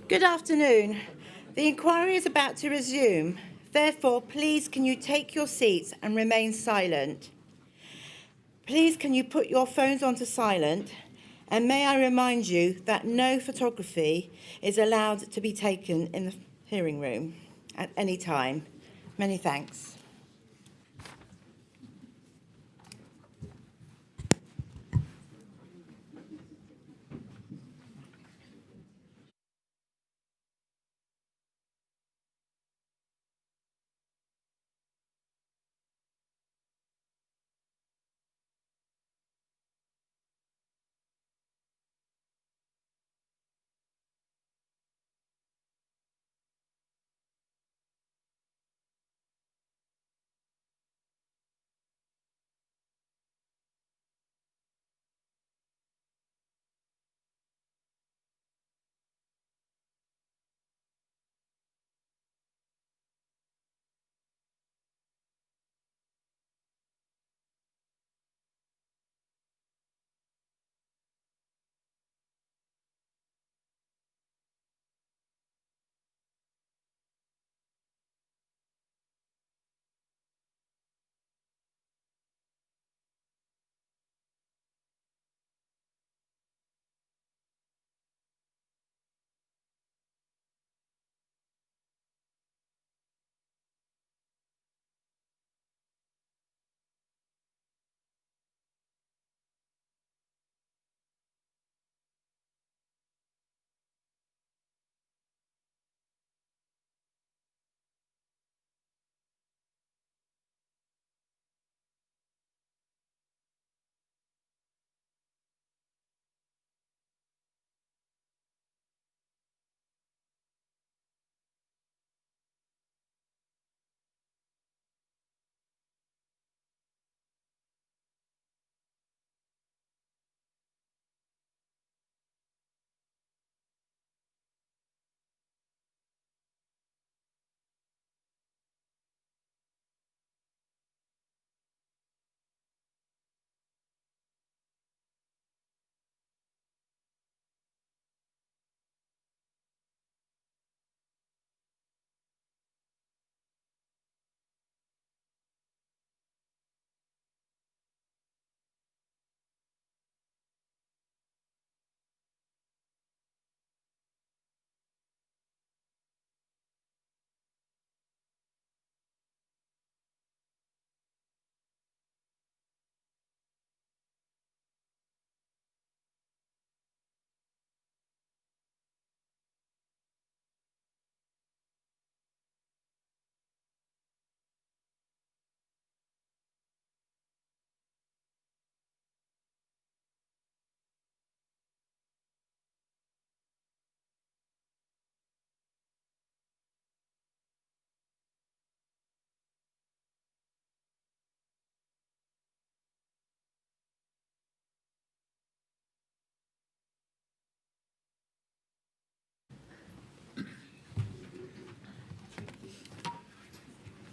Good afternoon. The inquiry is about to resume. Therefore, please can you take your seats and remain silent. Please can you put your phones onto silent, and may I remind you that no photography is allowed to be taken in the hearing room at any time. Many thanks.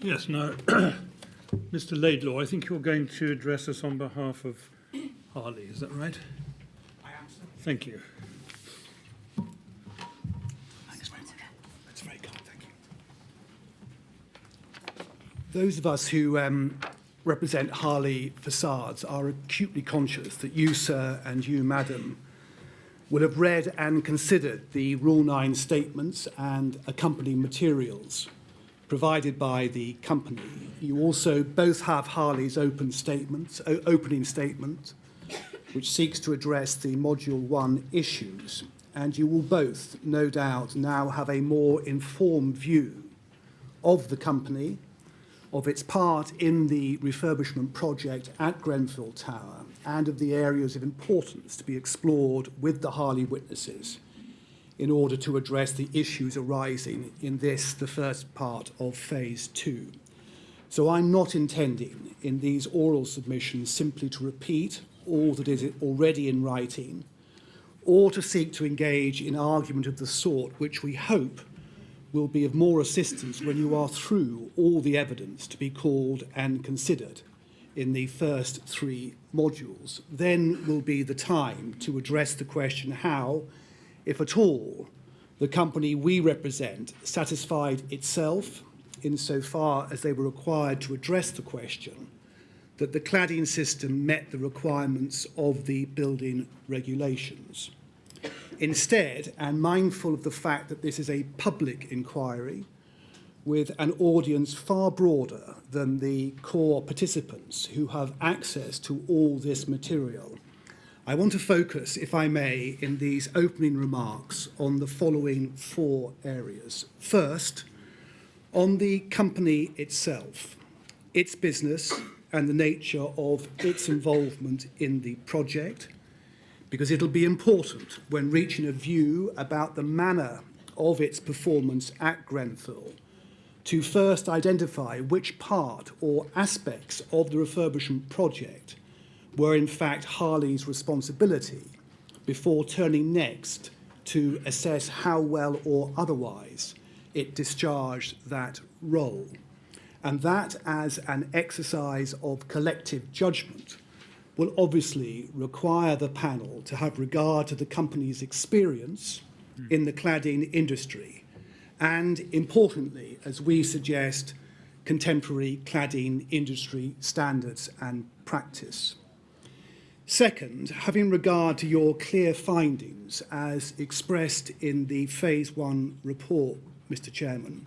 Yes, now, Mr. Laidlaw, I think you're going to address us on behalf of Harley, is that right? I am, sir. Thank you. Thanks very much. That's very kind, thank you. Those of us who represent Harley Facades are acutely conscious that you, sir, and you, madam, will have read and considered the Rule 9 statements and accompanying materials provided by the company. You also both have Harley's opening statement, which seeks to address the Module 1 issues, and you will both, no doubt, now have a more informed view of the company, of its part in the refurbishment project at Grenfell Tower, and of the areas of importance to be explored with the Harley witnesses in order to address the issues arising in this, the first part of Phase 2. So I'm not intending in these oral submissions simply to repeat all that is already in writing, or to seek to engage in argument of the sort which we hope will be of more assistance when you are through all the evidence to be called and considered in the first 3 modules. Then will be the time to address the question how, if at all, the company we represent satisfied itself insofar as they were required to address the question that the cladding system met the requirements of the building regulations. Instead, and mindful of the fact that this is a public inquiry with an audience far broader than the core participants who have access to all this material, I want to focus, if I may, in these opening remarks on the following 4 areas. First, on the company itself, its business and the nature of its involvement in the project, because it'll be important when reaching a view about the manner of its performance at Grenfell to first identify which part or aspects of the refurbishment project were in fact Harley's responsibility before turning next to assess how well or otherwise it discharged that role. And that, as an exercise of collective judgment, will obviously require the panel to have regard to the company's experience in the cladding industry and, importantly, as we suggest, contemporary cladding industry standards and practice. Second, having regard to your clear findings as expressed in the Phase 1 report, Mr. Chairman,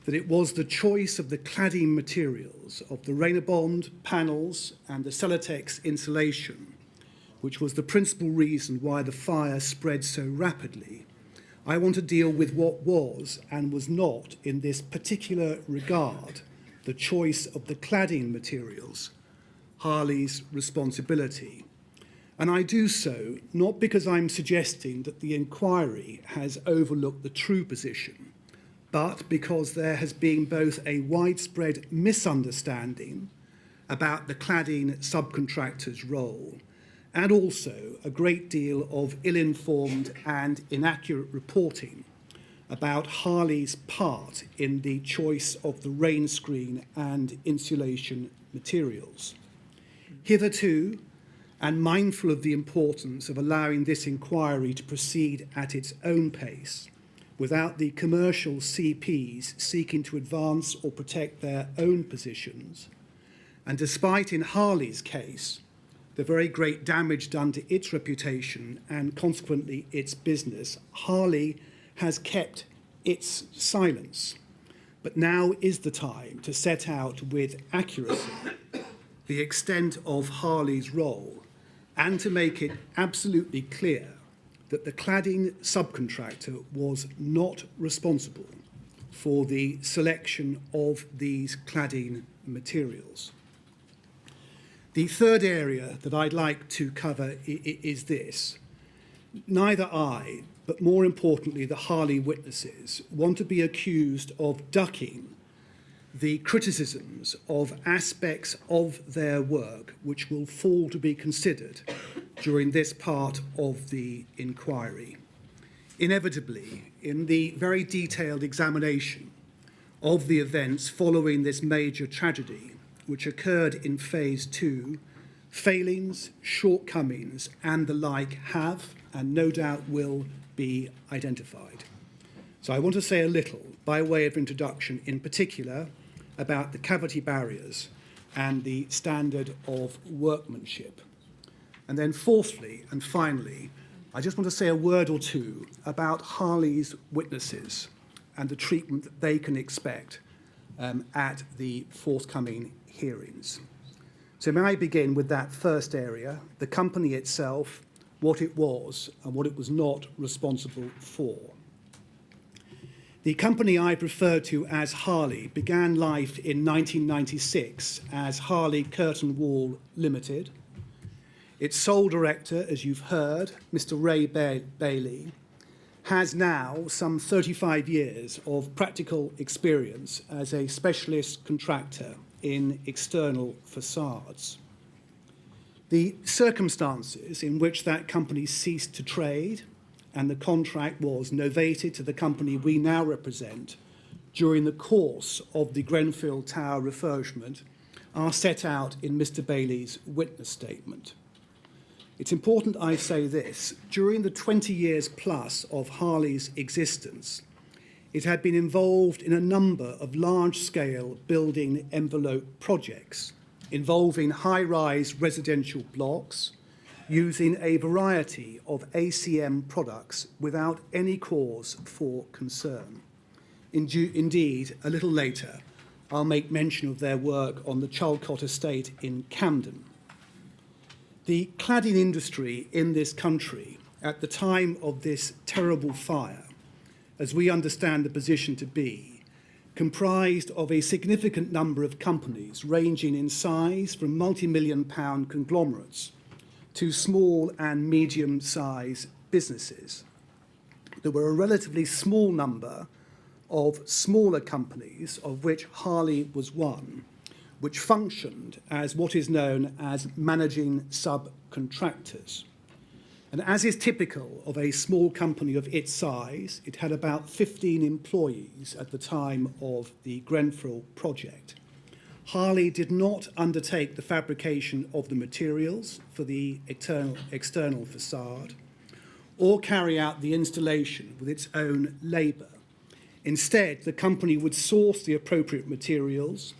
that it was the choice of the cladding materials of the Rainabond panels and the Celotex insulation which was the principal reason why the fire spread so rapidly, I want to deal with what was and was not, in this particular regard, the choice of the cladding materials, Harley's responsibility. And I do so not because I'm suggesting that the inquiry has overlooked the true position, but because there has been both a widespread misunderstanding about the cladding subcontractor's role and also a great deal of ill-informed and inaccurate reporting about Harley's part in the choice of the rain screen and insulation materials. Hitherto, and mindful of the importance of allowing this inquiry to proceed at its own pace, without the commercial CPs seeking to advance or protect their own positions, and despite, in Harley's case, the very great damage done to its reputation and consequently its business, Harley has kept its silence. But now is the time to set out with accuracy the extent of Harley's role and to make it absolutely clear that the cladding subcontractor was not responsible for the selection of these cladding materials. The third area that I'd like to cover is this. Neither I, but more importantly the Harley witnesses, want to be accused of ducking the criticisms of aspects of their work which will fall to be considered during this part of the inquiry. Inevitably, in the very detailed examination of the events following this major tragedy, which occurred in Phase 2, failings, shortcomings, and the like have, and no doubt will, be identified. So I want to say a little, by way of introduction, in particular, about the cavity barriers and the standard of workmanship. And then fourthly and finally, I just want to say a word or two about Harley's witnesses and the treatment that they can expect at the forthcoming hearings. So may I begin with that first area, the company itself, what it was and what it was not responsible for. The company I refer to as Harley began life in 1996 as Harley Curtain Wall Limited. Its sole director, as you've heard, Mr. Ray Bailey, has now some 35 years of practical experience as a specialist contractor in external facades. The circumstances in which that company ceased to trade and the contract was novated to the company we now represent during the course of the Grenfell Tower refurbishment are set out in Mr. Bailey's witness statement. It's important I say this. During the 20 years plus of Harley's existence, it had been involved in a number of large-scale building envelope projects involving high-rise residential blocks using a variety of ACM products without any cause for concern. Indeed, a little later, I'll make mention of their work on the Chalcott estate in Camden. The cladding industry in this country at the time of this terrible fire, as we understand the position to be, comprised of a significant number of companies ranging in size from multi-million-pound conglomerates to small and medium-sized businesses. There were a relatively small number of smaller companies, of which Harley was one, which functioned as what is known as managing subcontractors. And as is typical of a small company of its size, it had about 15 employees at the time of the Grenfell project. Harley did not undertake the fabrication of the materials for the external facade or carry out the installation with its own labour. Instead, the company would source the appropriate materials,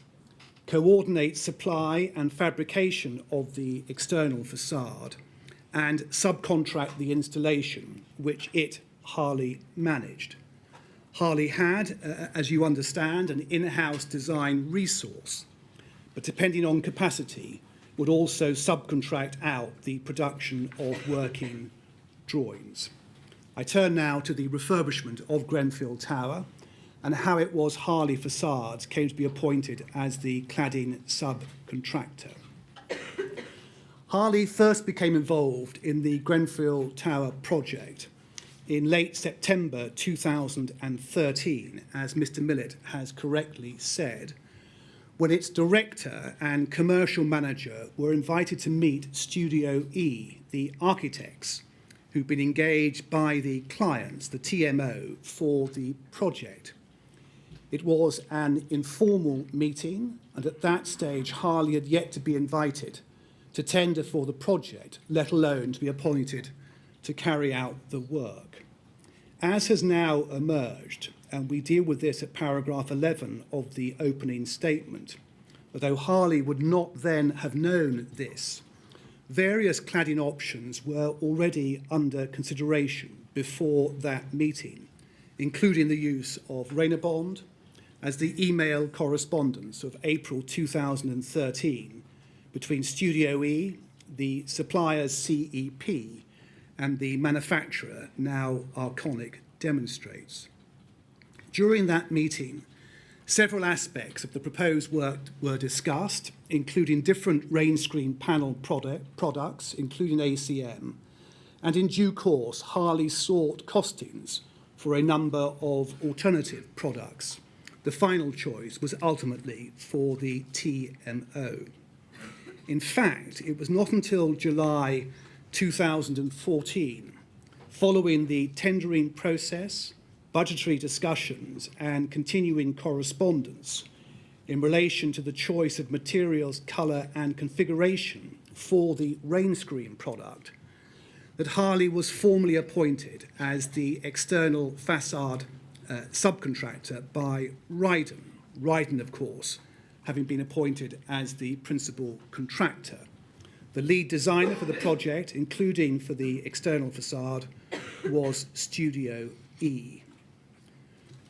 coordinate supply and fabrication of the external facade, and subcontract the installation, which it, Harley, managed. Harley had, as you understand, an in-house design resource, but depending on capacity, would also subcontract out the production of working drawings. I turn now to the refurbishment of Grenfell Tower and how it was Harley Facades came to be appointed as the cladding subcontractor. Harley first became involved in the Grenfell Tower project in late September 2013, as Mr. Millett has correctly said, when its director and commercial manager were invited to meet Studio E, the architects who'd been engaged by the clients, the TMO, for the project. It was an informal meeting, and at that stage, Harley had yet to be invited to tender for the project, let alone to be appointed to carry out the work. As has now emerged, and we deal with this at paragraph 11 of the opening statement, although Harley would not then have known this, various cladding options were already under consideration before that meeting, including the use of Rainabond, as the email correspondence of April 2013 between Studio E, the supplier's CEP, and the manufacturer, now Arconic, demonstrates. During that meeting, several aspects of the proposed work were discussed, including different rain screen panel products, including ACM, and in due course, Harley sought costings for a number of alternative products. The final choice was ultimately for the TMO. In fact, it was not until July 2014, following the tendering process, budgetary discussions, and continuing correspondence in relation to the choice of materials, colour, and configuration for the rain screen product, that Harley was formally appointed as the external facade subcontractor by Rydon. Rydon, of course, having been appointed as the principal contractor. The lead designer for the project, including for the external facade, was Studio E.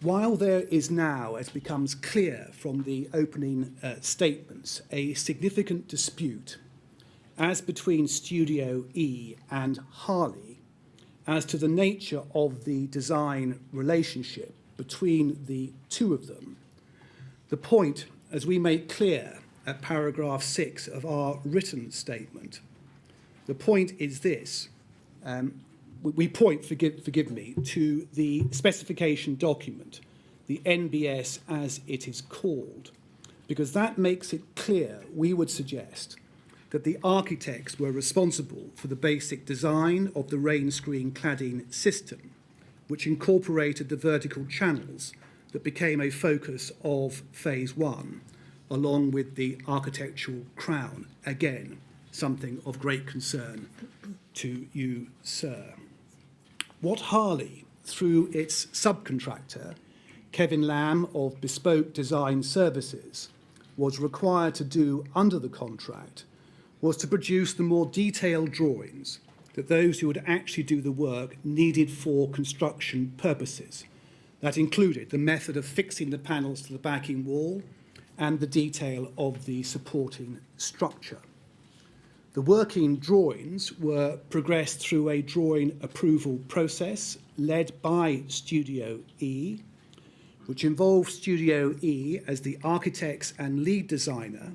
While there is now, as becomes clear from the opening statements, a significant dispute as between Studio E and Harley as to the nature of the design relationship between the two of them, the point, as we make clear at paragraph 6 of our written statement, the point is this. We point, forgive me, to the specification document, the NBS as it is called, because that makes it clear, we would suggest, that the architects were responsible for the basic design of the rain screen cladding system, which incorporated the vertical channels that became a focus of phase 1, along with the architectural crown, again, something of great concern to you, sir. What Harley, through its subcontractor, Kevin Lamb of Bespoke Design Services, was required to do under the contract was to produce the more detailed drawings that those who would actually do the work needed for construction purposes. That included the method of fixing the panels to the backing wall and the detail of the supporting structure. The working drawings were progressed through a drawing approval process led by Studio E, which involved Studio E as the architects and lead designer,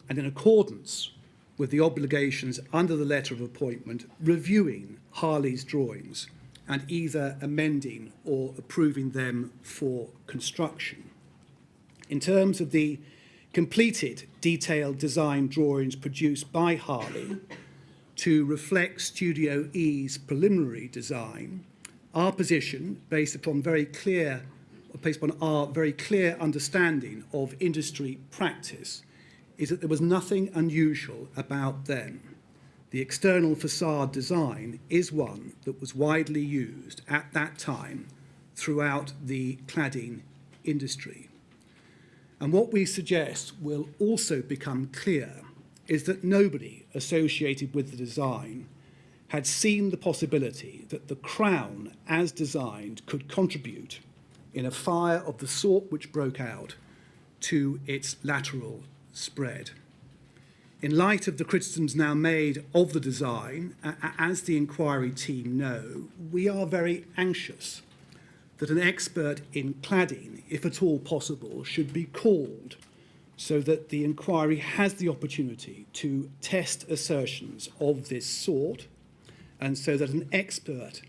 and in accordance with the obligations under the letter of appointment, reviewing Harley's drawings and either amending or approving them for construction. In terms of the completed detailed design drawings produced by Harley to reflect Studio E's preliminary design, our position, based upon our very clear understanding of industry practice, is that there was nothing unusual about them. The external facade design is one that was widely used at that time throughout the cladding industry. And what we suggest will also become clear is that nobody associated with the design had seen the possibility that the crown, as designed, could contribute in a fire of the sort which broke out to its lateral spread. In light of the criticisms now made of the design, as the inquiry team know, we are very anxious that an expert in cladding, if at all possible, should be called so that the inquiry has the opportunity to test assertions of this sort, and so that an expert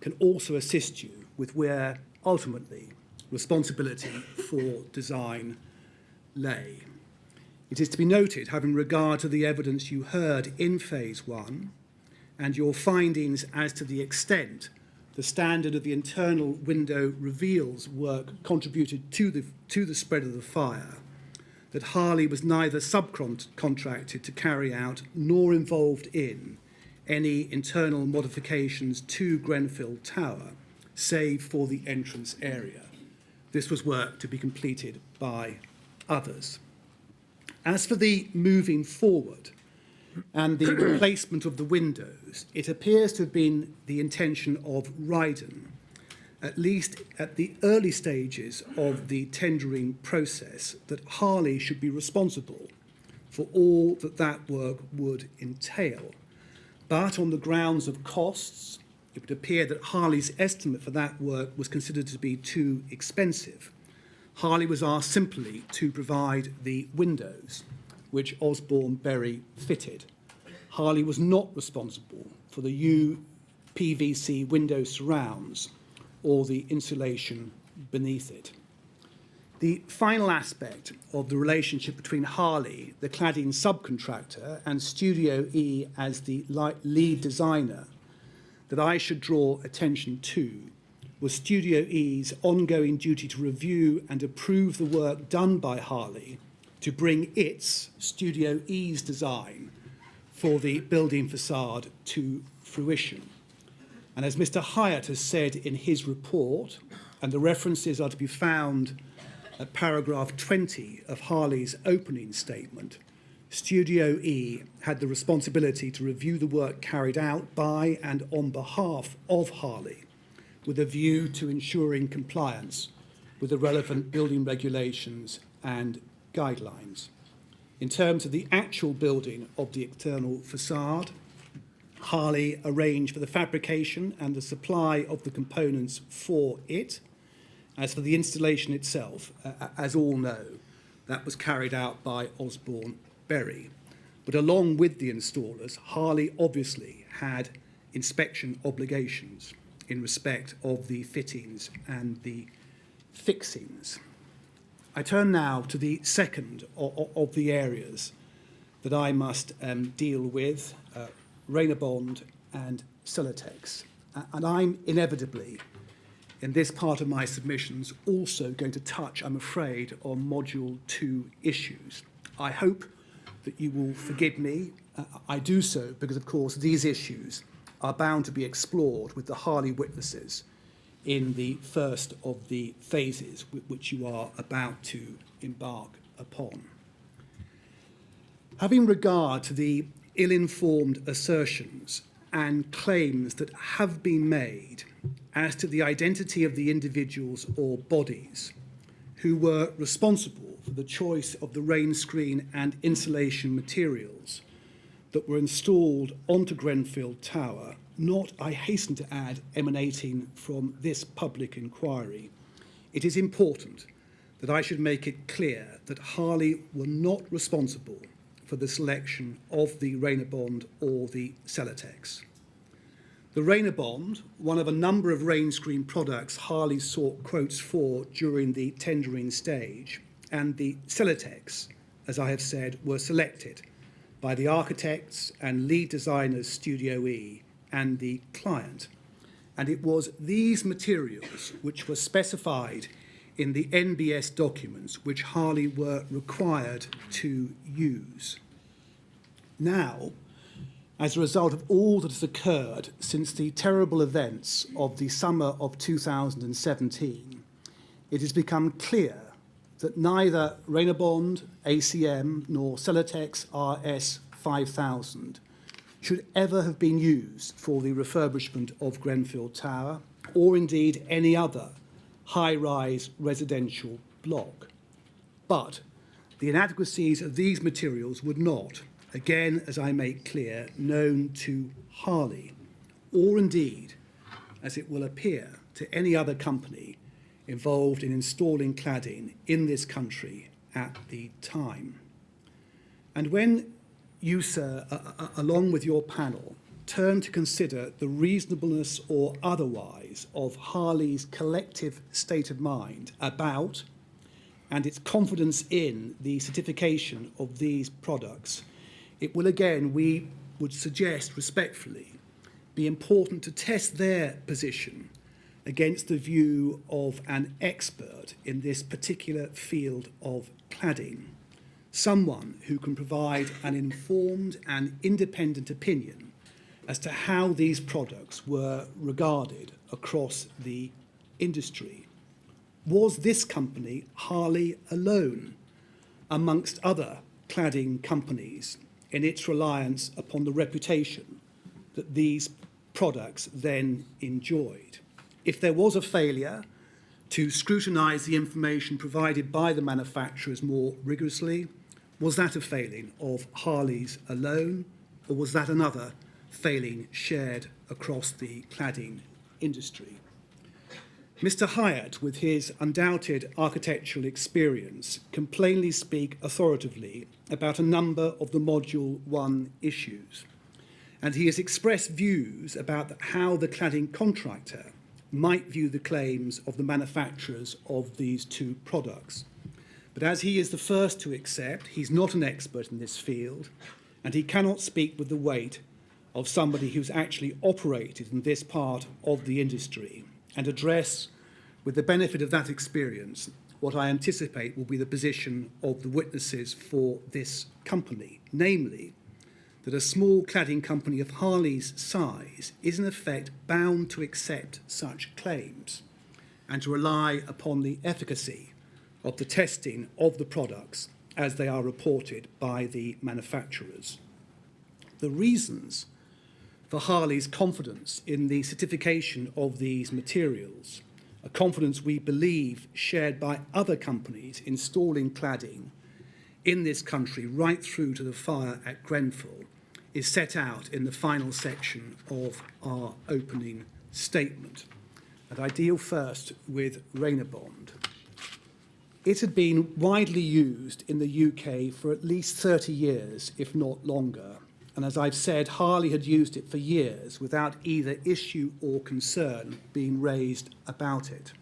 can also assist you with where, ultimately, responsibility for design lay. It is to be noted, having regard to the evidence you heard in Phase 1 and your findings as to the extent the standard of the internal window reveals work contributed to the spread of the fire, that Harley was neither subcontracted to carry out nor involved in any internal modifications to Grenfell Tower, save for the entrance area. This was work to be completed by others. As for the moving forward and the replacement of the windows, it appears to have been the intention of Rydon, at least at the early stages of the tendering process, that Harley should be responsible for all that work would entail. But on the grounds of costs, it would appear that Harley's estimate for that work was considered to be too expensive. Harley was asked simply to provide the windows, which Osborne Berry fitted. Harley was not responsible for the UPVC window surrounds or the insulation beneath it. The final aspect of the relationship between Harley, the cladding subcontractor, and Studio E as the lead designer that I should draw attention to was Studio E's ongoing duty to review and approve the work done by Harley to bring its, Studio E's, design for the building facade to fruition. And as Mr. Hyatt has said in his report, and the references are to be found at paragraph 20 of Harley's opening statement, Studio E had the responsibility to review the work carried out by and on behalf of Harley, with a view to ensuring compliance with the relevant building regulations and guidelines. In terms of the actual building of the external facade, Harley arranged for the fabrication and the supply of the components for it. As for the installation itself, as all know, that was carried out by Osborne Berry. But along with the installers, Harley obviously had inspection obligations in respect of the fittings and the fixings. I turn now to the second of the areas that I must deal with, Rainabond and Celotex. And I'm inevitably, in this part of my submissions, also going to touch, I'm afraid, on Module 2 issues. I hope that you will forgive me. I do so because, of course, these issues are bound to be explored with the Harley witnesses in the first of the phases which you are about to embark upon. Having regard to the ill-informed assertions and claims that have been made as to the identity of the individuals or bodies who were responsible for the choice of the rain screen and insulation materials that were installed onto Grenfell Tower, not, I hasten to add, emanating from this public inquiry, it is important that I should make it clear that Harley were not responsible for the selection of the Rainabond or the Celotex. The Rainabond, one of a number of rain screen products Harley sought quotes for during the tendering stage, and the Celotex, as I have said, were selected by the architects and lead designers Studio E and the client. And it was these materials which were specified in the NBS documents which Harley were required to use. Now, as a result of all that has occurred since the terrible events of the summer of 2017, it has become clear that neither Rainabond, ACM, nor Celotex RS 5000 should ever have been used for the refurbishment of Grenfell Tower, or indeed any other high-rise residential block. But the inadequacies of these materials were not, again, as I make clear, known to Harley, or indeed, as it will appear, to any other company involved in installing cladding in this country at the time. And when you, sir, along with your panel, turn to consider the reasonableness or otherwise of Harley's collective state of mind about and its confidence in the certification of these products, it will again, we would suggest respectfully, be important to test their position against the view of an expert in this particular field of cladding, someone who can provide an informed and independent opinion as to how these products were regarded across the industry. Was this company, Harley, alone amongst other cladding companies in its reliance upon the reputation that these products then enjoyed? If there was a failure to scrutinise the information provided by the manufacturers more rigorously, was that a failing of Harley's alone, or was that another failing shared across the cladding industry? Mr. Hyatt, with his undoubted architectural experience, can plainly speak authoritatively about a number of the Module 1 issues, and he has expressed views about how the cladding contractor might view the claims of the manufacturers of these two products. But as he is the first to accept, he's not an expert in this field, and he cannot speak with the weight of somebody who's actually operated in this part of the industry and address, with the benefit of that experience, what I anticipate will be the position of the witnesses for this company, namely that a small cladding company of Harley's size is in effect bound to accept such claims and to rely upon the efficacy of the testing of the products as they are reported by the manufacturers. The reasons for Harley's confidence in the certification of these materials, a confidence we believe shared by other companies installing cladding in this country right through to the fire at Grenfell, is set out in the final section of our opening statement. And I deal first with Rainabond. It had been widely used in the UK for at least 30 years, if not longer. And as I've said, Harley had used it for years without either issue or concern being raised about it.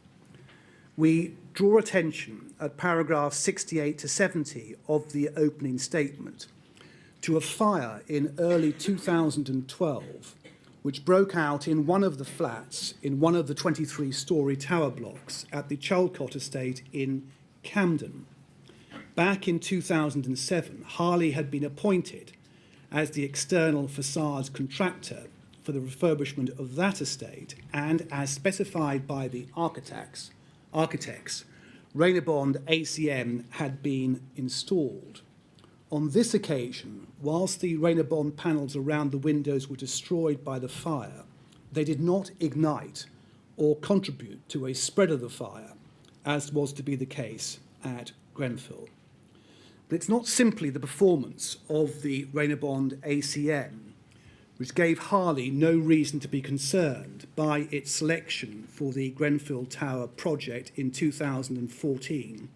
We draw attention at paragraphs 68 to 70 of the opening statement to a fire in early 2012, which broke out in one of the flats in one of the 23-storey tower blocks at the Chalcott estate in Camden. Back in 2007, Harley had been appointed as the external facades contractor for the refurbishment of that estate, and as specified by the architects, Rydon ACM had been installed. On this occasion, whilst the Rydon panels around the windows were destroyed by the fire, they did not ignite or contribute to a spread of the fire, as was to be the case at Grenfell. But it's not simply the performance of the Rydon ACM which gave Harley no reason to be concerned by its selection for the Grenfell Tower project in 2014.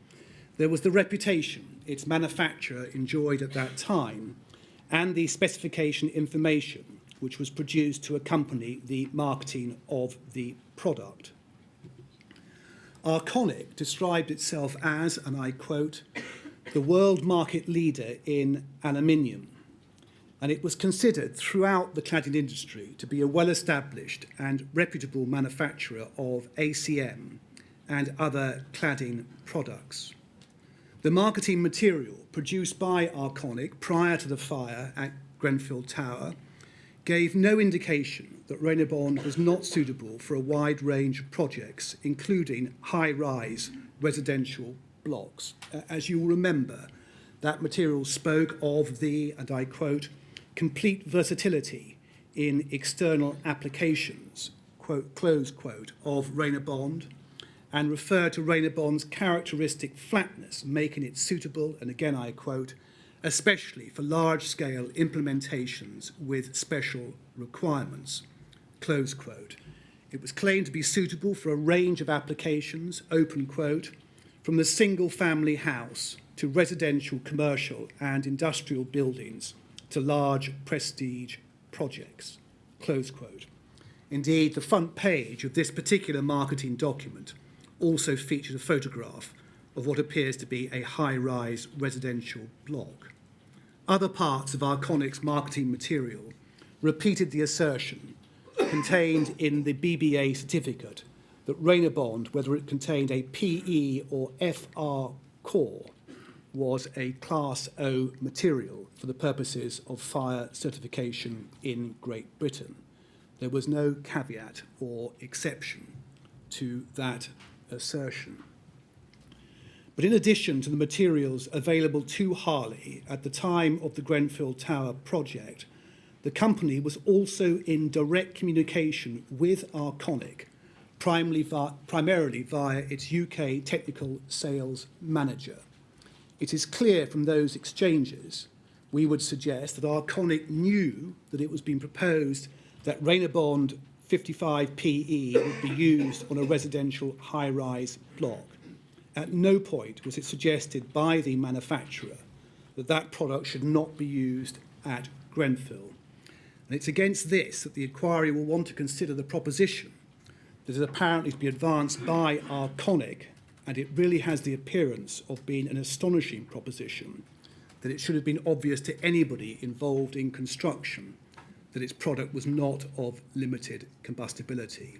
There was the reputation its manufacturer enjoyed at that time, and the specification information which was produced to accompany the marketing of the product. Arconic described itself as, and I quote, the world market leader in aluminium, and it was considered throughout the cladding industry to be a well-established and reputable manufacturer of ACM and other cladding products. The marketing material produced by Arconic prior to the fire at Grenfell Tower gave no indication that Rydon was not suitable for a wide range of projects, including high-rise residential blocks. As you will remember, that material spoke of the, and I quote, complete versatility in external applications, quote, close quote, of Rydon, and referred to Rydon's characteristic flatness, making it suitable, and again I quote, especially for large-scale implementations with special requirements, close quote. It was claimed to be suitable for a range of applications, open quote, from the single-family house to residential, commercial and industrial buildings to large prestige projects, close quote. Indeed, the front page of this particular marketing document also featured a photograph of what appears to be a high-rise residential block. Other parts of Arconic's marketing material repeated the assertion contained in the BBA certificate that Rydon, whether it contained a PE or FR core, was a Class O material for the purposes of fire certification in Great Britain. There was no caveat or exception to that assertion. But in addition to the materials available to Harley at the time of the Grenfell Tower project, the company was also in direct communication with Arconic, primarily via its UK technical sales manager. It is clear from those exchanges, we would suggest, that Arconic knew that it was being proposed that Rydon 55 PE would be used on a residential high-rise block. At no point was it suggested by the manufacturer that that product should not be used at Grenfell. And it's against this that the inquiry will want to consider the proposition that is apparently to be advanced by Arconic, and it really has the appearance of being an astonishing proposition, that it should have been obvious to anybody involved in construction that its product was not of limited combustibility.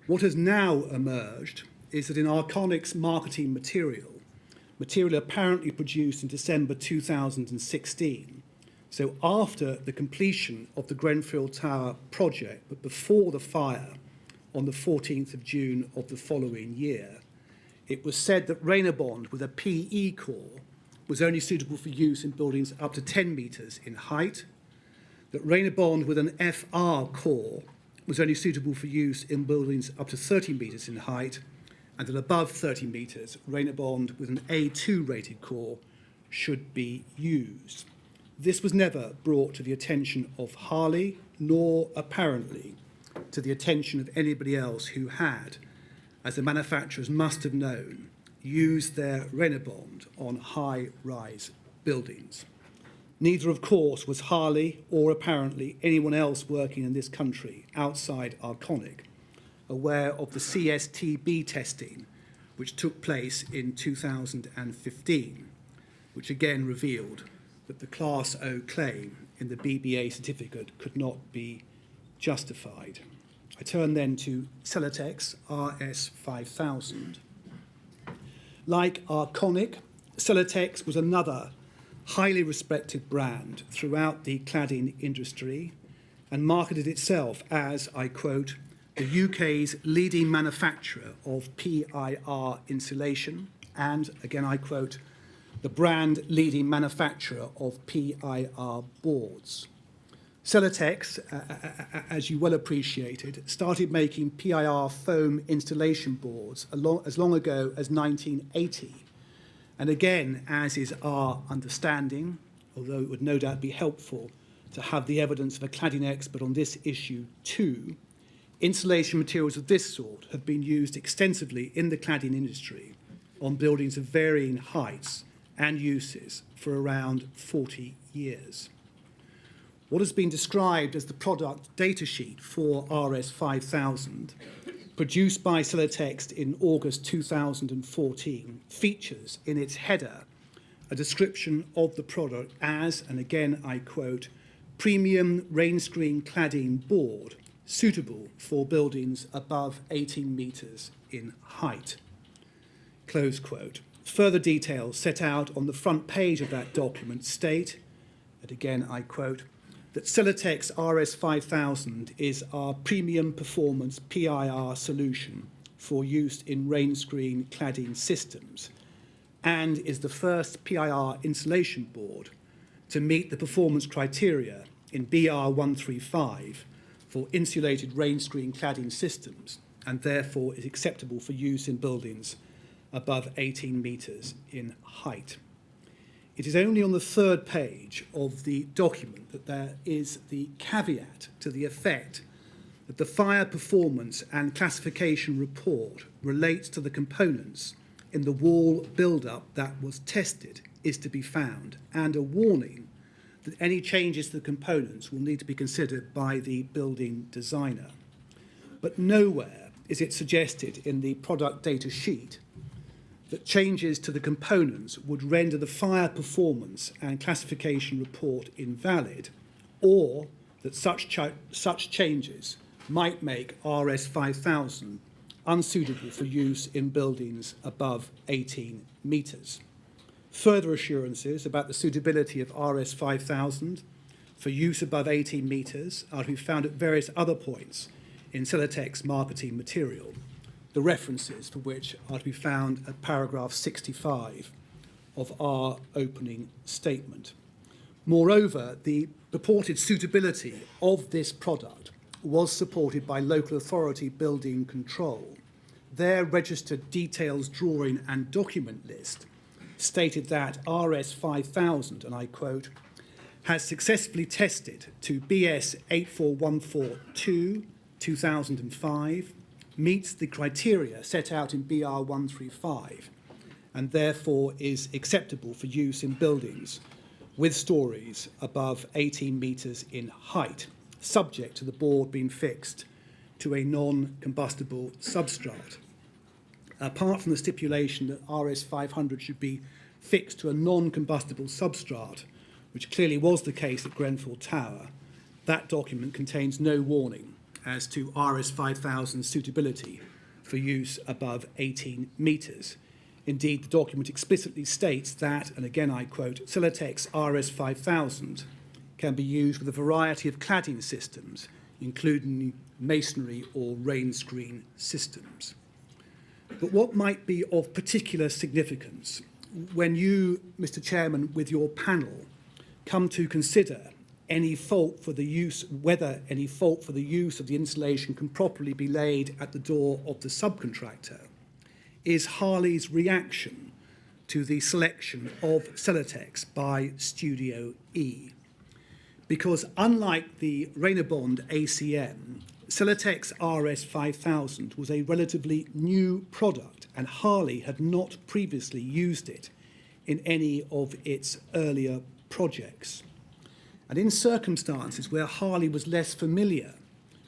What has now emerged is that in Arconic's marketing material apparently produced in December 2016, so after the completion of the Grenfell Tower project, but before the fire on the 14th of June of the following year, it was said that Rydon with a PE core was only suitable for use in buildings up to 10 metres in height, that Rydon with an FR core was only suitable for use in buildings up to 30 metres in height, and that above 30 metres, Rydon with an A2 rated core should be used. This was never brought to the attention of Harley, nor apparently to the attention of anybody else who had, as the manufacturers must have known, used their Rydon on high-rise buildings. Neither, of course, was Harley or apparently anyone else working in this country outside Arconic aware of the CSTB testing which took place in 2015, which again revealed that the Class O claim in the BBA certificate could not be justified. I turn then to Celotex RS 5000. Like Arconic Celotex was another highly respected brand throughout the cladding industry and marketed itself as, I quote, the UK's leading manufacturer of PIR insulation and, again I quote, the brand leading manufacturer of PIR boards. Celotex, as you well appreciated, started making PIR foam installation boards as long ago as 1980. And again, as is our understanding, although it would no doubt be helpful to have the evidence of a cladding expert on this issue too, insulation materials of this sort have been used extensively in the cladding industry on buildings of varying heights and uses for around 40 years. What has been described as the product data sheet for RS5000, produced by Celotex in August 2014, features in its header a description of the product as, and again I quote, premium rain screen cladding board suitable for buildings above 18 metres in height. Close quote. Further details set out on the front page of that document state, and again I quote, that Celotex RS5000 is our premium performance PIR solution for use in rain screen cladding systems and is the first PIR insulation board to meet the performance criteria in BR 135 for insulated rain screen cladding systems and therefore is acceptable for use in buildings above 18 metres in height. It is only on the third page of the document that there is the caveat to the effect that the fire performance and classification report relates to the components in the wall build-up that was tested is to be found, and a warning that any changes to the components will need to be considered by the building designer. But nowhere is it suggested in the product data sheet that changes to the components would render the fire performance and classification report invalid, or that such changes might make RS5000 unsuitable for use in buildings above 18 metres. Further assurances about the suitability of RS5000 for use above 18 metres are to be found at various other points in Celotex marketing material, the references for which are to be found at paragraph 65 of our opening statement. Moreover, the purported suitability of this product was supported by local authority building control. Their registered details drawing and document list stated that RS5000, and I quote, has successfully tested to BS 84142 2005, meets the criteria set out in BR 135 and therefore is acceptable for use in buildings with stories above 18 metres in height, subject to the board being fixed to a non-combustible substrate. Apart from the stipulation that RS500 should be fixed to a non-combustible substrate, which clearly was the case at Grenfell Tower, that document contains no warning as to RS5000's suitability for use above 18 metres. Indeed, the document explicitly states that, and again I quote, Celotex RS5000 can be used with a variety of cladding systems, including masonry or rain screen systems. But what might be of particular significance when you, Mr. Chairman, with your panel, come to consider any fault for the use, whether any fault for the use of the insulation can properly be laid at the door of the subcontractor, is Harley's reaction to the selection of Celotex by Studio E. Because unlike the Rainabond ACM, Celotex RS5000 was a relatively new product and Harley had not previously used it in any of its earlier projects. And in circumstances where Harley was less familiar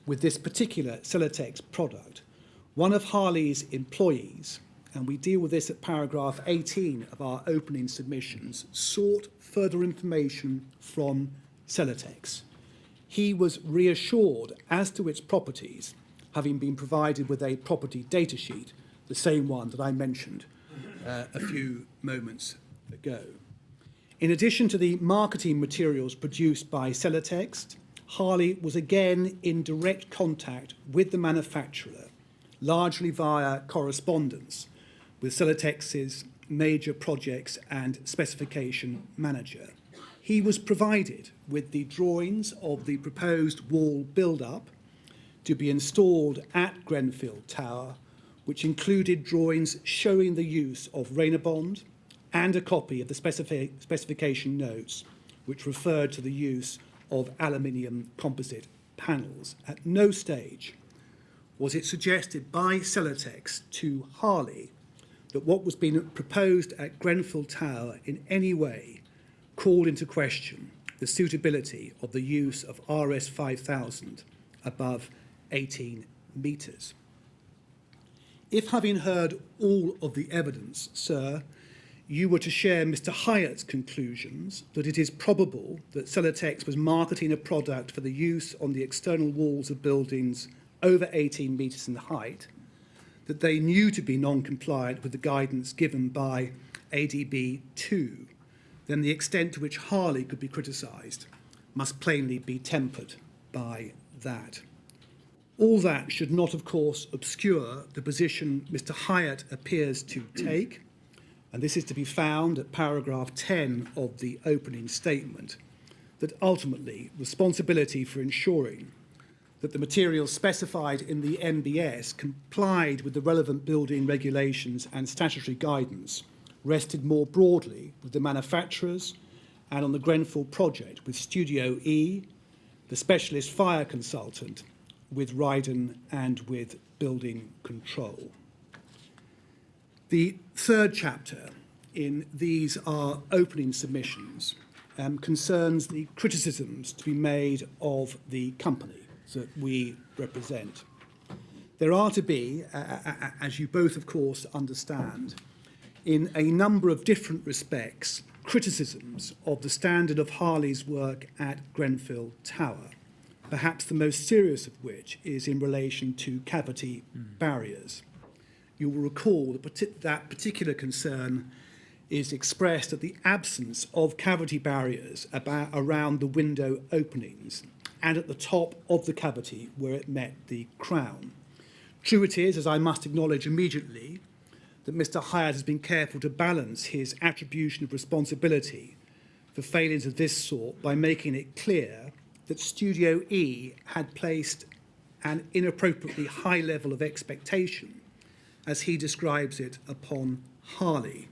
with this particular Celotex product, one of Harley's employees, and we deal with this at paragraph 18 of our opening submissions, sought further information from Celotex. He was reassured as to its properties, having been provided with a property data sheet, the same one that I mentioned a few moments ago. In addition to the marketing materials produced by Celotex, Harley was again in direct contact with the manufacturer, largely via correspondence with Celotex's major projects and specification manager. He was provided with the drawings of the proposed wall build-up to be installed at Grenfell Tower, which included drawings showing the use of Rainabond and a copy of the specification notes, which referred to the use of aluminium composite panels. At no stage was it suggested by Celotex to Harley that what was being proposed at Grenfell Tower in any way called into question the suitability of the use of RS 5000 above 18 metres. If, having heard all of the evidence, sir, you were to share Mr. Hyatt's conclusions that it is probable that Celotex was marketing a product for the use on the external walls of buildings over 18 metres in height, that they knew to be non-compliant with the guidance given by ADB 2, then the extent to which Harley could be criticised must plainly be tempered by that. All that should not, of course, obscure the position Mr. Hyatt appears to take, and this is to be found at paragraph 10 of the opening statement, that ultimately responsibility for ensuring that the materials specified in the MBS complied with the relevant building regulations and statutory guidance rested more broadly with the manufacturers and on the Grenfell project with Studio E, the specialist fire consultant, with Rydon and with building control. The third chapter in these are opening submissions concerns the criticisms to be made of the company that we represent. There are to be, as you both of course understand, in a number of different respects, criticisms of the standard of Harley's work at Grenfell Tower, perhaps the most serious of which is in relation to cavity barriers. You will recall that that particular concern is expressed at the absence of cavity barriers around the window openings and at the top of the cavity where it met the crown. True it is, as I must acknowledge immediately, that Mr. Hyatt has been careful to balance his attribution of responsibility for failings of this sort by making it clear that Studio E had placed an inappropriately high level of expectation, as he describes it, upon Harley.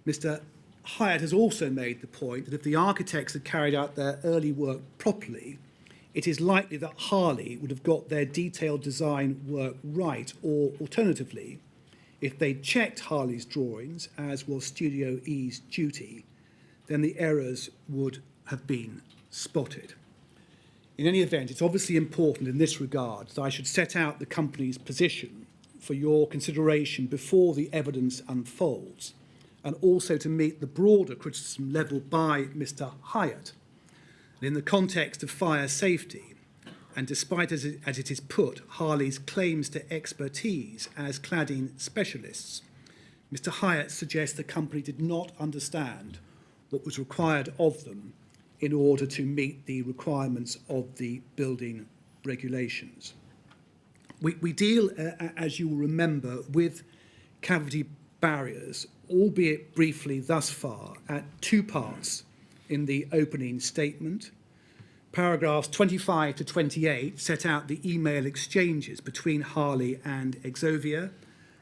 Mr. Hyatt has also made the point that if the architects had carried out their early work properly, it is likely that Harley would have got their detailed design work right, or alternatively, if they'd checked Harley's drawings, as was Studio E's duty, then the errors would have been spotted. In any event, it's obviously important in this regard that I should set out the company's position for your consideration before the evidence unfolds, and also to meet the broader criticism levelled by Mr. Hyatt. In the context of fire safety, and despite, as it is put, Harley's claims to expertise as cladding specialists, Mr. Hyatt suggests the company did not understand what was required of them in order to meet the requirements of the building regulations. We deal, as you will remember, with cavity barriers, albeit briefly thus far, at two parts in the opening statement. Paragraphs 25 to 28 set out the email exchanges between Harley and Exovia,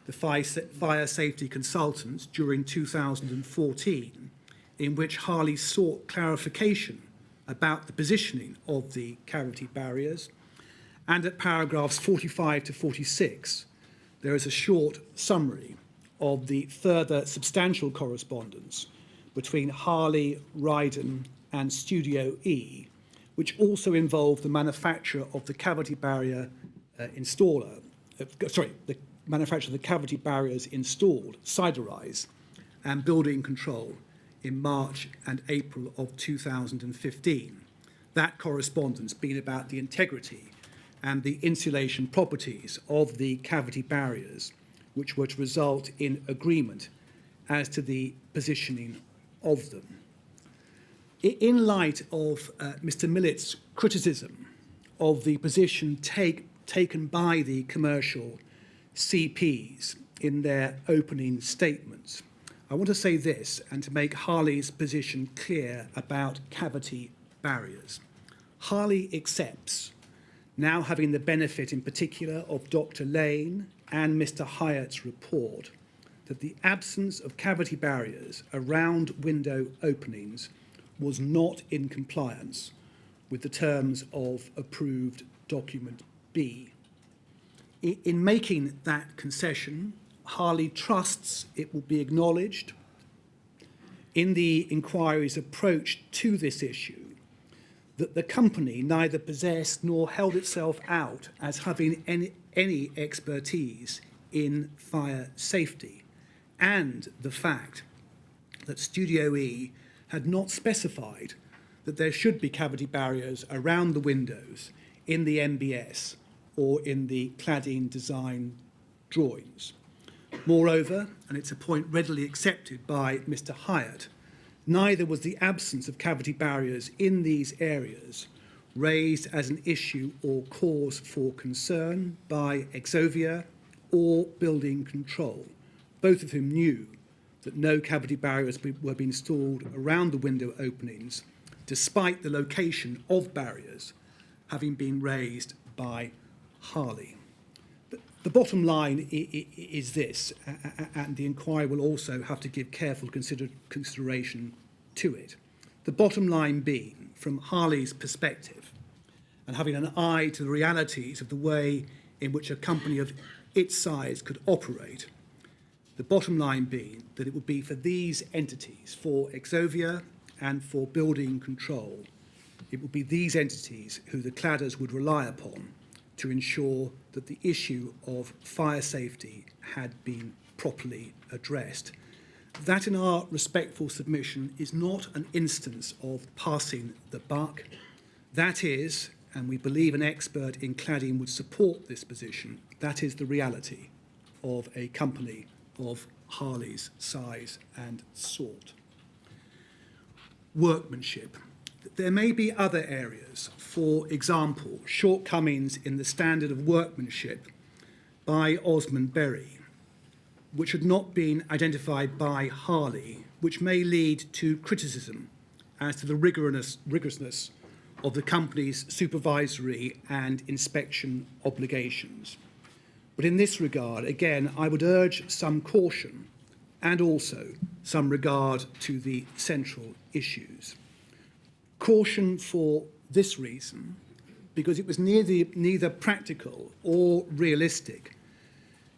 the fire safety consultants, during 2014, in which Harley sought clarification about the positioning of the cavity barriers. And at paragraphs 45 to 46, there is a short summary of the further substantial correspondence between Harley, Rydon and Studio E, which also involved the manufacture of the cavity barrier the manufacture of the cavity barriers installed, Siderise, and building control in March and April of 2015. That correspondence being about the integrity and the insulation properties of the cavity barriers, which were to result in agreement as to the positioning of them. In light of Mr. Millett's criticism of the position taken by the commercial CPs in their opening statements, I want to say this and to make Harley's position clear about cavity barriers. Harley accepts, now having the benefit in particular of Dr. Lane and Mr. Hyatt's report, that the absence of cavity barriers around window openings was not in compliance with the terms of approved document B. In making that concession, Harley trusts it will be acknowledged in the inquiry's approach to this issue that the company neither possessed nor held itself out as having any expertise in fire safety, and the fact that Studio E had not specified that there should be cavity barriers around the windows in the MBS or in the cladding design drawings. Moreover, and it's a point readily accepted by Mr. Hyatt, neither was the absence of cavity barriers in these areas raised as an issue or cause for concern by Exovia or building control, both of whom knew that no cavity barriers were being installed around the window openings, despite the location of barriers having been raised by Harley. The bottom line is this, and the inquiry will also have to give careful consideration to it. The bottom line being, from Harley's perspective, and having an eye to the realities of the way in which a company of its size could operate, the bottom line being that it would be for these entities, for Exovia and for building control, it would be these entities who the cladders would rely upon to ensure that the issue of fire safety had been properly addressed. That, in our respectful submission, is not an instance of passing the buck. That is, and we believe an expert in cladding would support this position, that is the reality of a company of Harley's size and sort. Workmanship. There may be other areas, for example, shortcomings in the standard of workmanship by Osmond Berry, which had not been identified by Harley, which may lead to criticism as to the rigorousness of the company's supervisory and inspection obligations. But in this regard, again, I would urge some caution and also some regard to the central issues. Caution for this reason, because it was neither practical or realistic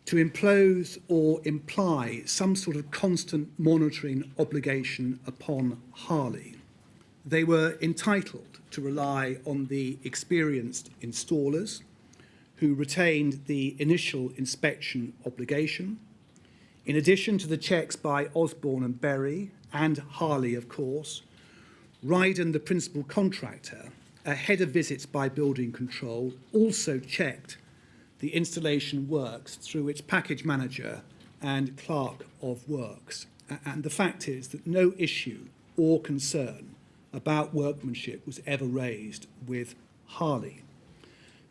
to impose or imply some sort of constant monitoring obligation upon Harley. They were entitled to rely on the experienced installers who retained the initial inspection obligation, in addition to the checks by Osborne and Berry and Harley, of course. Rydon, the principal contractor, ahead of visits by building control, also checked the installation works through its package manager and clerk of works. And the fact is that no issue or concern about workmanship was ever raised with Harley.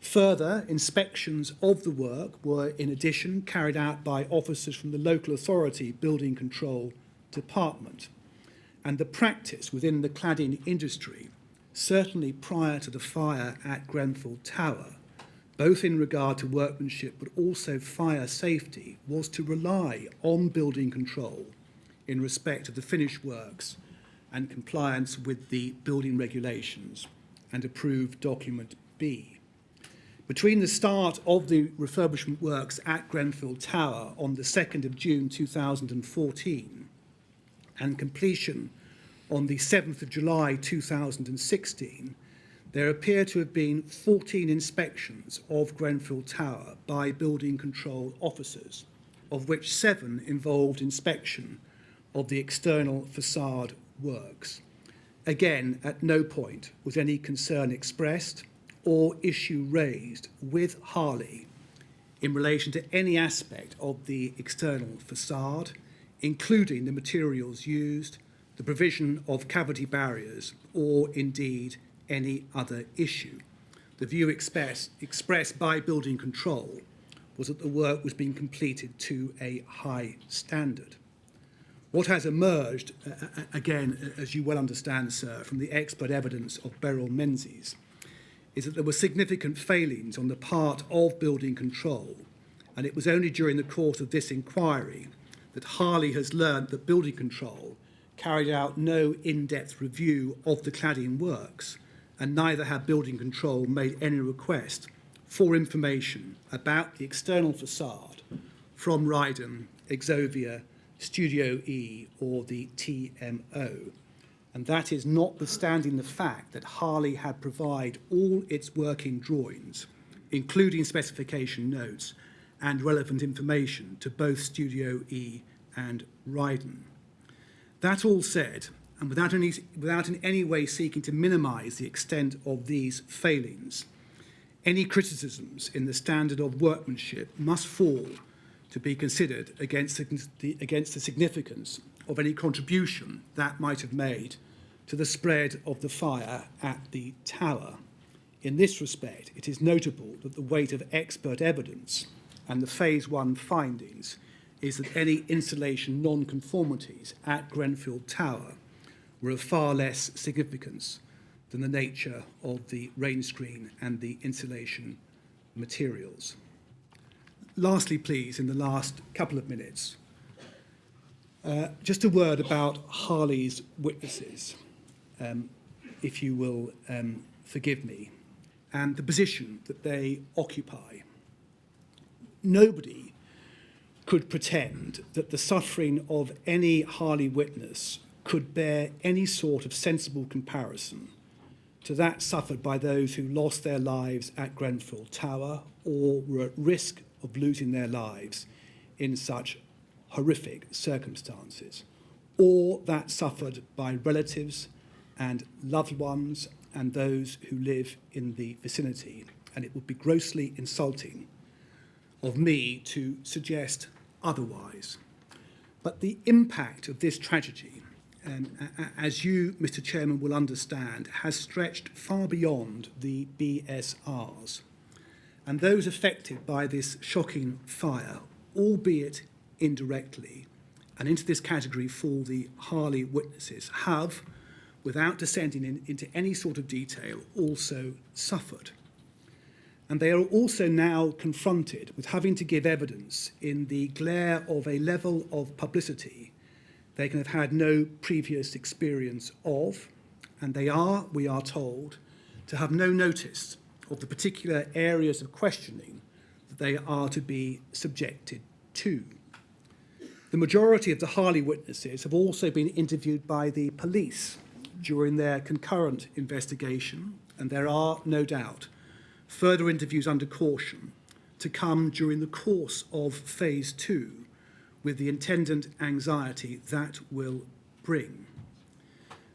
Further, inspections of the work were in addition carried out by officers from the local authority building control department. And the practice within the cladding industry, certainly prior to the fire at Grenfell Tower, both in regard to workmanship but also fire safety, was to rely on building control in respect of the finished works and compliance with the building regulations and approved document B. Between the start of the refurbishment works at Grenfell Tower on the 2nd of June 2014 and completion on the 7th of July 2016, there appear to have been 14 inspections of Grenfell Tower by building control officers, of which 7 involved inspection of the external facade works. Again, at no point was any concern expressed or issue raised with Harley in relation to any aspect of the external facade, including the materials used, the provision of cavity barriers, or indeed any other issue. The view expressed by building control was that the work was being completed to a high standard. What has emerged, again, as you well understand, sir, from the expert evidence of Beryl Menzies, is that there were significant failings on the part of building control, and it was only during the course of this inquiry that Harley has learned that building control carried out no in-depth review of the cladding works, and neither had building control made any request for information about the external facade from Rydon, Exovia, Studio E, or the TMO. And that is notwithstanding the fact that Harley had provided all its working drawings, including specification notes and relevant information, to both Studio E and Rydon. That all said, and without in any way seeking to minimise the extent of these failings, any criticisms in the standard of workmanship must fall to be considered against the significance of any contribution that might have made to the spread of the fire at the tower. In this respect, it is notable that the weight of expert evidence and the Phase 1 findings is that any insulation non-conformities at Grenfell Tower were of far less significance than the nature of the rain screen and the insulation materials. Lastly, please, in the last couple of minutes, just a word about Harley's witnesses, if you will forgive me, and the position that they occupy. Nobody could pretend that the suffering of any Harley witness could bear any sort of sensible comparison to that suffered by those who lost their lives at Grenfell Tower or were at risk of losing their lives in such horrific circumstances, or that suffered by relatives and loved ones and those who live in the vicinity. And it would be grossly insulting of me to suggest otherwise. But the impact of this tragedy, as you, Mr. Chairman, will understand, has stretched far beyond the BSRs. And those affected by this shocking fire, albeit indirectly, and into this category fall the Harley witnesses, have, without descending into any sort of detail, also suffered. And they are also now confronted with having to give evidence in the glare of a level of publicity they can have had no previous experience of, and they are, we are told, to have no notice of the particular areas of questioning that they are to be subjected to. The majority of the Harley witnesses have also been interviewed by the police during their concurrent investigation, and there are, no doubt, further interviews under caution to come during the course of Phase 2, with the attendant anxiety that will bring.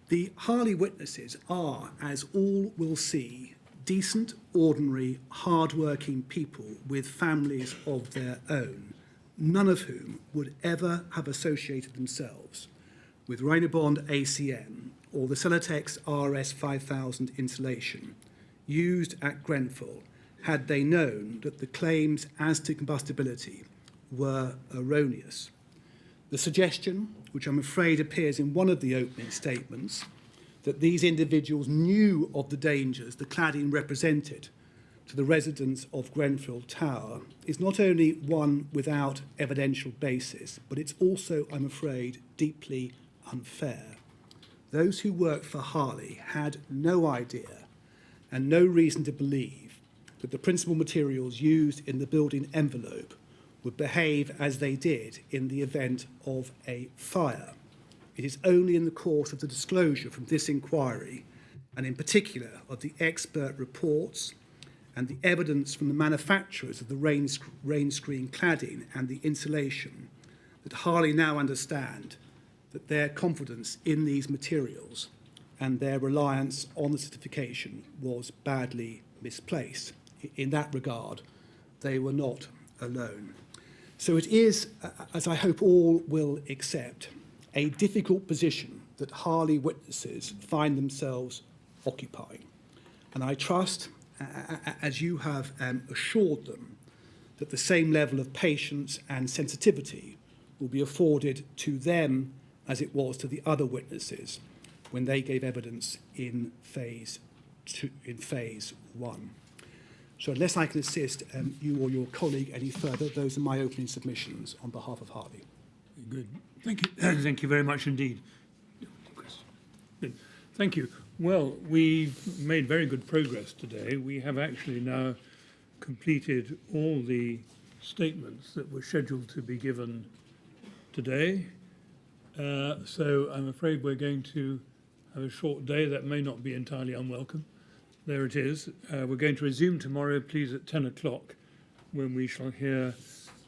The Harley witnesses are, as all will see, decent, ordinary, hard-working people with families of their own, none of whom would ever have associated themselves with Reinebond ACM or the Celotex RS 5000 insulation used at Grenfell had they known that the claims as to combustibility were erroneous. The suggestion, which I'm afraid appears in one of the opening statements, that these individuals knew of the dangers the cladding represented to the residents of Grenfell Tower, is not only one without evidential basis, but it's also, I'm afraid, deeply unfair. Those who worked for Harley had no idea and no reason to believe that the principal materials used in the building envelope would behave as they did in the event of a fire. It is only in the course of the disclosure from this inquiry, and in particular of the expert reports and the evidence from the manufacturers of the rain screen cladding and the insulation, that Harley now understand that their confidence in these materials and their reliance on the certification was badly misplaced. In that regard, they were not alone. So it is, as I hope all will accept, a difficult position that Harley witnesses find themselves occupying. And I trust, as you have assured them, that the same level of patience and sensitivity will be afforded to them as it was to the other witnesses when they gave evidence in phase 1. So unless I can assist you or your colleague any further, those are my opening submissions on behalf of Harley. Good. Thank you. Thank you very much indeed. Good. Thank you. Well, we've made very good progress today. We have actually now completed all the statements that were scheduled to be given today. So I'm afraid we're going to have a short day. That may not be entirely unwelcome. There it is. We're going to resume tomorrow, please, at 10 o'clock, when we shall hear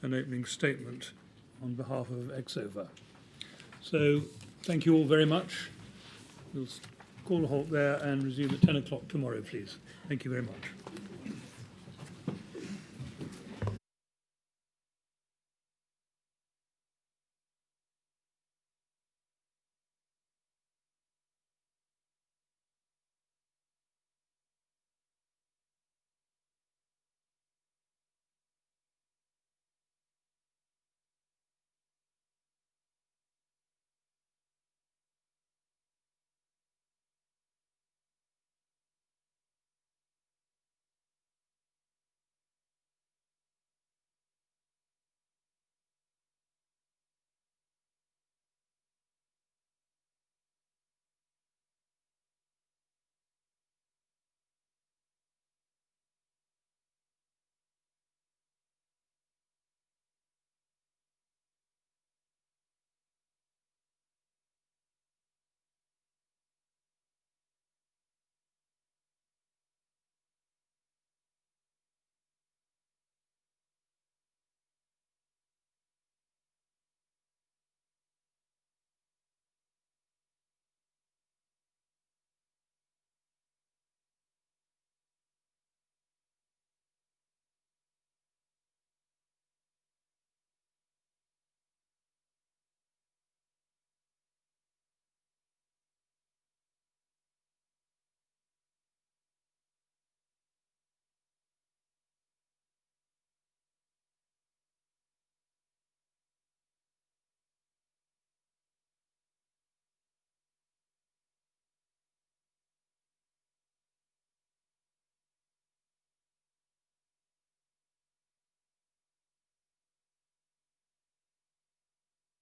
an opening statement on behalf of Exova. So thank you all very much. We'll call a halt there and resume at 10 o'clock tomorrow, please. Thank you very much.